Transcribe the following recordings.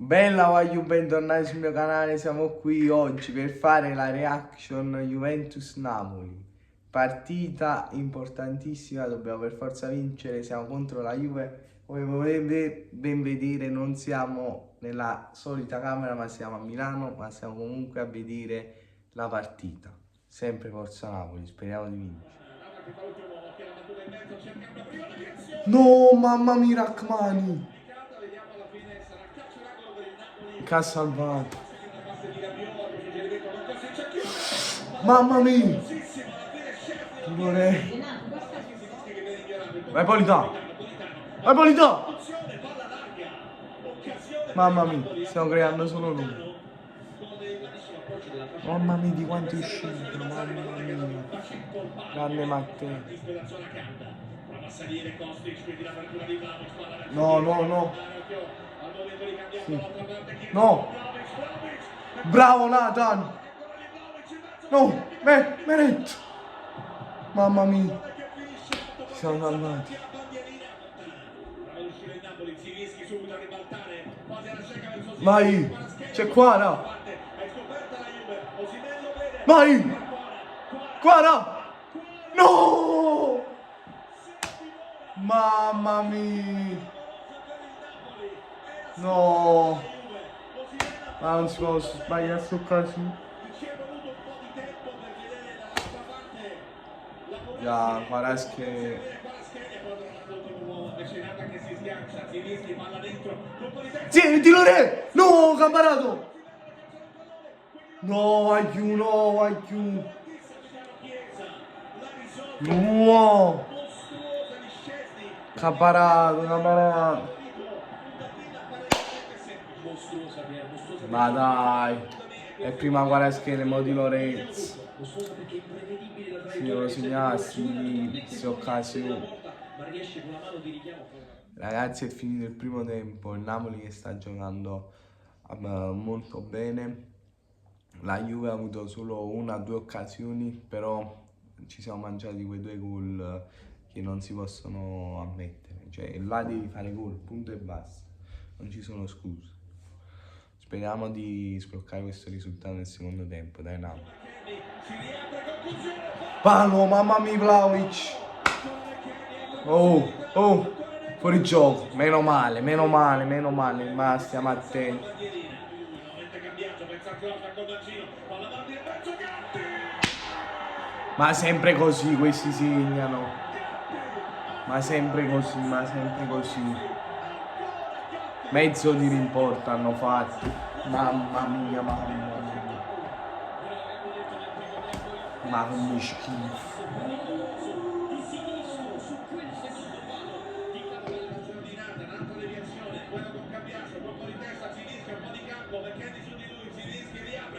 Bella voglio bentornati sul mio canale, siamo qui oggi per fare la reaction Juventus-Napoli. Partita importantissima, dobbiamo per forza vincere, siamo contro la Juve. Come potete ben vedere non siamo nella solita camera ma siamo a Milano, ma stiamo comunque a vedere la partita. Sempre Forza Napoli, speriamo di vincere. No, mamma mia, Rachmani! Che ha salvato. Mamma mia! Timore. Vai Polità! Vai Polità! Mamma mia, stiamo creando solo noi. Mamma mia di quanto è uscito, mamma mia. Grande Matteo. No, no, no. Sì. No. Bravo Nathan. No, Meret. Mamma mia. Ci siamo salvati. Vai. C'è Quara. Vai. Quara. No. Mamma mia. No. Ma non si può sbagliare sto occasione. Ya, Kvaratskhelia. Sì, tiro re! No, Camparato! No, aiuto, no, aiuto. No! Camparato. Ma dai! È prima Kvaratskhelia, mo di Lorenzo. Sì, lo segnassi, queste occasioni. Ragazzi, è finito il primo tempo, il Napoli che sta giocando molto bene. La Juve ha avuto solo una o due occasioni, però ci siamo mangiati quei due gol che non si possono ammettere. Cioè, là devi fare gol, punto e basta. Non ci sono scuse. Speriamo di sbloccare questo risultato nel secondo tempo, dai Napoli. Palo, mamma mia, Vlahovic. Oh, fuori gioco. Meno male, ma stiamo attenti. Ma sempre così questi segnano. Ma sempre così. Mezzo di rimporto hanno fatto. Mamma mia. Ma come schifo.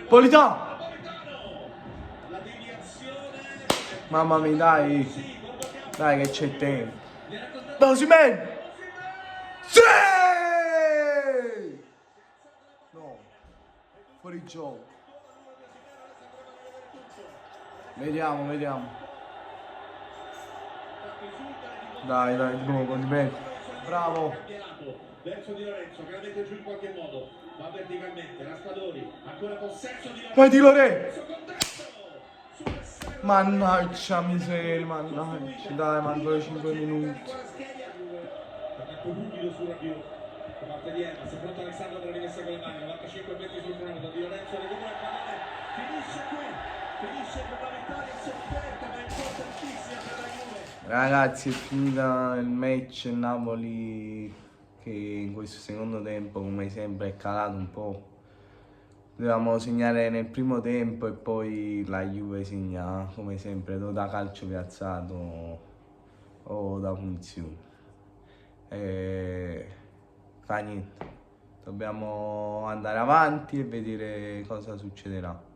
Polità! Mamma mia, dai che c'è tempo. Osimhen! Sì! No, fuori gioco. Vediamo. Dai, di nuovo, Osimhen. Bravo. Verso Di Lorenzo che la mette giù in qualche modo, va verticalmente, Raspadori, ancora possesso di Lorenzo. Vai Di Lorenzo! Mannaggia miseria, dai, mancano 5 minuti. Attacco umido su Rabiot, da parte di Evans, pronto Alessandro per la rimessa con le mani, 95 metri sul cronometro, Di Lorenzo recupera il pallone, finisce con la vittoria sofferta ma importantissima per la Juve. Ragazzi, è finita il match, il Napoli che in questo secondo tempo come sempre è calato un po'. Dovevamo segnare nel primo tempo e poi la Juve segna come sempre o da calcio piazzato o da punizione. Fa niente, dobbiamo andare avanti e vedere cosa succederà.